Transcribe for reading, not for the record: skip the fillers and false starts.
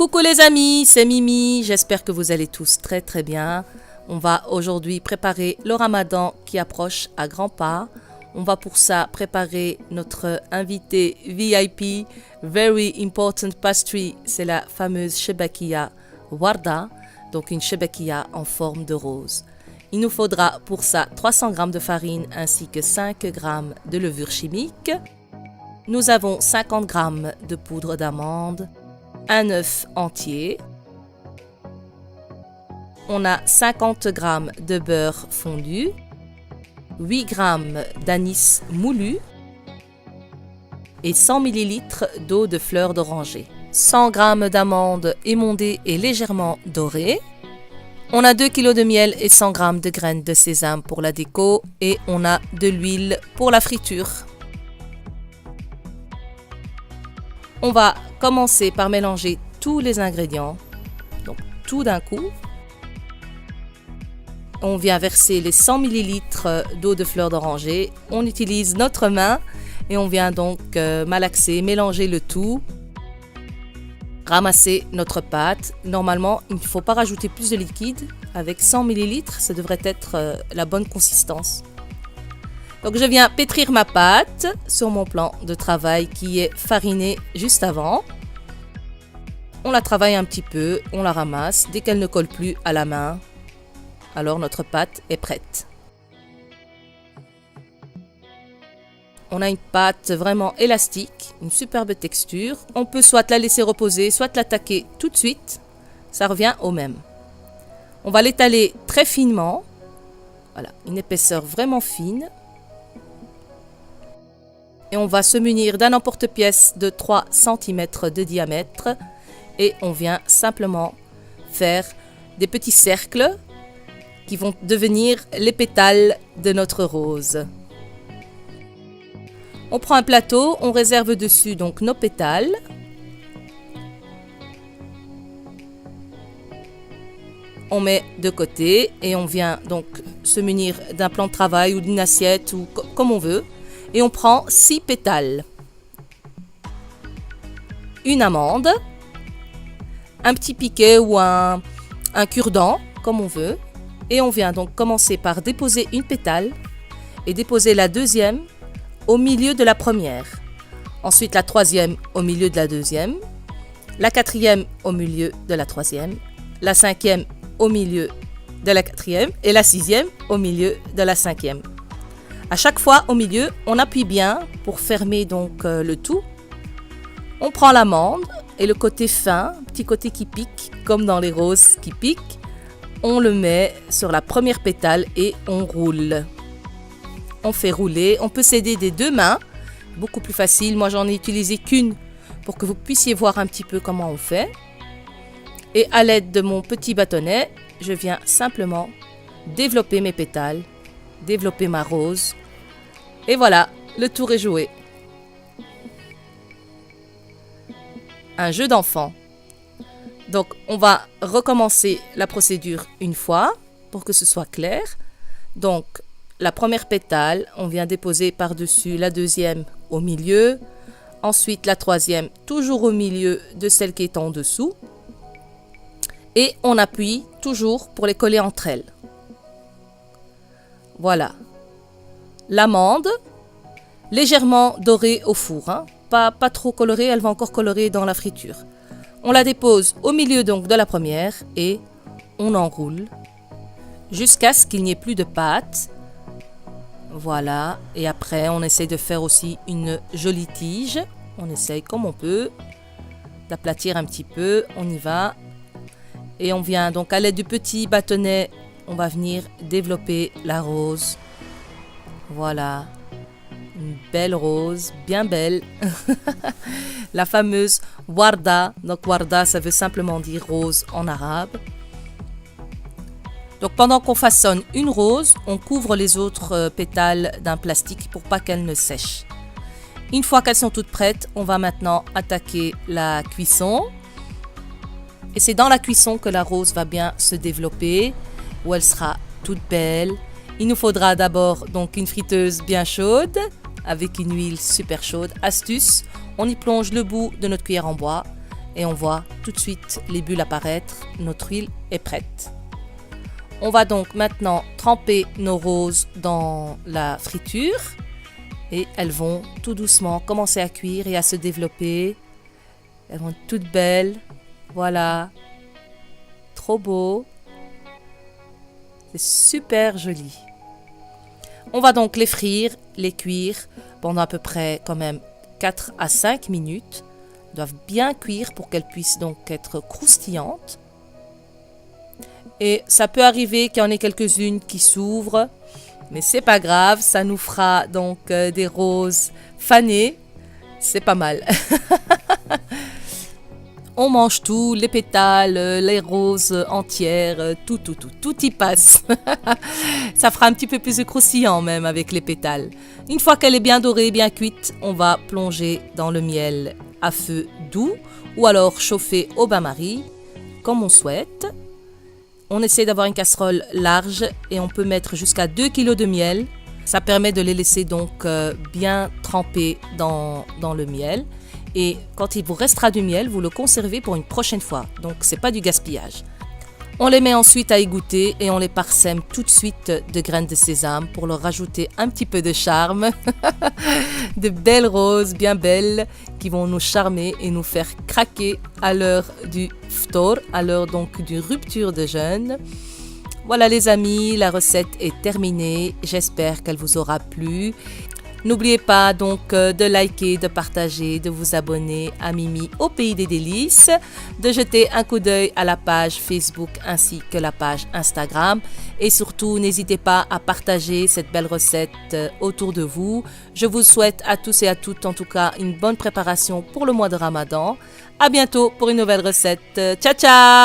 Coucou les amis, c'est Mimi, j'espère que vous allez tous très très bien. On va aujourd'hui préparer le ramadan qui approche à grands pas. On va pour ça préparer notre invité VIP, Very Important Pastry, c'est la fameuse shebakia warda, donc une shebakia en forme de rose. Il nous faudra pour ça 300 g de farine ainsi que 5 g de levure chimique. Nous avons 50 g de poudre d'amande, un œuf entier. On a 50 g de beurre fondu, 8 g d'anis moulu et 100 ml d'eau de fleur d'oranger. 100 g d'amandes émondées et légèrement dorées. On a 2 kg de miel et 100 g de graines de sésame pour la déco et on a de l'huile pour la friture. On va commencer par mélanger tous les ingrédients, donc tout d'un coup. On vient verser les 100 ml d'eau de fleur d'oranger. On utilise notre main et on vient donc malaxer, mélanger le tout. Ramasser notre pâte. Normalement, il ne faut pas rajouter plus de liquide. Avec 100 ml, ça devrait être la bonne consistance. Donc je viens pétrir ma pâte sur mon plan de travail qui est fariné juste avant. On la travaille un petit peu, on la ramasse. Dès qu'elle ne colle plus à la main, alors notre pâte est prête. On a une pâte vraiment élastique, une superbe texture. On peut soit la laisser reposer, soit l'attaquer tout de suite. Ça revient au même. On va l'étaler très finement. Voilà, une épaisseur vraiment fine. Et on va se munir d'un emporte-pièce de 3 cm de diamètre. Et on vient simplement faire des petits cercles qui vont devenir les pétales de notre rose. On prend un plateau, on réserve dessus donc nos pétales. On met de côté et on vient donc se munir d'un plan de travail ou d'une assiette ou comme on veut. Et on prend 6 pétales. Une amande, un petit piquet ou un cure-dent, comme on veut. Et on vient donc commencer par déposer une pétale et déposer la deuxième au milieu de la première. Ensuite la troisième au milieu de la deuxième, la quatrième au milieu de la troisième, la cinquième au milieu de la quatrième et la sixième au milieu de la cinquième. À chaque fois au milieu, on appuie bien pour fermer donc le tout. On prend l'amande et le côté fin, petit côté qui pique, comme dans les roses qui piquent, on le met sur la première pétale et on roule. On fait rouler, on peut s'aider des deux mains, beaucoup plus facile. Moi j'en ai utilisé qu'une pour que vous puissiez voir un petit peu comment on fait. Et à l'aide de mon petit bâtonnet, je viens simplement développer mes pétales, développer ma rose. Et voilà, le tour est joué. Un jeu d'enfant. Donc, on va recommencer la procédure une fois pour que ce soit clair. Donc, la première pétale, on vient déposer par-dessus la deuxième au milieu. Ensuite, la troisième, toujours au milieu de celle qui est en dessous. Et on appuie toujours pour les coller entre elles. Voilà. L'amande, légèrement dorée au four, hein. Pas trop colorée, elle va encore colorer dans la friture. On la dépose au milieu donc de la première et on enroule jusqu'à ce qu'il n'y ait plus de pâte. Voilà, et après on essaye de faire aussi une jolie tige. On essaye comme on peut d'aplatir un petit peu, on y va. Et on vient donc à l'aide du petit bâtonnet, on va venir développer la rose. Voilà, une belle rose, bien belle. La fameuse warda. Donc warda, ça veut simplement dire rose en arabe. Donc pendant qu'on façonne une rose, on couvre les autres pétales d'un plastique pour pas qu'elles ne sèchent. Une fois qu'elles sont toutes prêtes, on va maintenant attaquer la cuisson. Et c'est dans la cuisson que la rose va bien se développer, où elle sera toute belle. Il nous faudra d'abord donc une friteuse bien chaude, avec une huile super chaude. Astuce, on y plonge le bout de notre cuillère en bois et on voit tout de suite les bulles apparaître. Notre huile est prête. On va donc maintenant tremper nos roses dans la friture et elles vont tout doucement commencer à cuire et à se développer. Elles vont être toutes belles. Voilà. Trop beau. C'est super joli. On va donc les frire, les cuire pendant à peu près quand même 4 à 5 minutes. Elles doivent bien cuire pour qu'elles puissent donc être croustillantes. Et ça peut arriver qu'il y en ait quelques-unes qui s'ouvrent, mais c'est pas grave, ça nous fera donc des roses fanées. C'est pas mal. On mange tout, les pétales, les roses entières, tout y passe. Ça fera un petit peu plus de croustillant même avec les pétales. Une fois qu'elle est bien dorée, bien cuite, on va plonger dans le miel à feu doux ou alors chauffer au bain-marie, comme on souhaite. On essaie d'avoir une casserole large et on peut mettre jusqu'à 2 kg de miel. Ça permet de les laisser donc bien tremper dans le miel. Et quand il vous restera du miel, vous le conservez pour une prochaine fois. Donc, c'est pas du gaspillage. On les met ensuite à égoutter et on les parsème tout de suite de graines de sésame pour leur rajouter un petit peu de charme. De belles roses bien belles qui vont nous charmer et nous faire craquer à l'heure du ftor, à l'heure donc d'une rupture de jeûne. Voilà les amis, la recette est terminée. J'espère qu'elle vous aura plu. N'oubliez pas donc de liker, de partager, de vous abonner à Mimi au Pays des Délices, de jeter un coup d'œil à la page Facebook ainsi que la page Instagram. Et surtout, n'hésitez pas à partager cette belle recette autour de vous. Je vous souhaite à tous et à toutes en tout cas une bonne préparation pour le mois de Ramadan. À bientôt pour une nouvelle recette. Ciao ciao!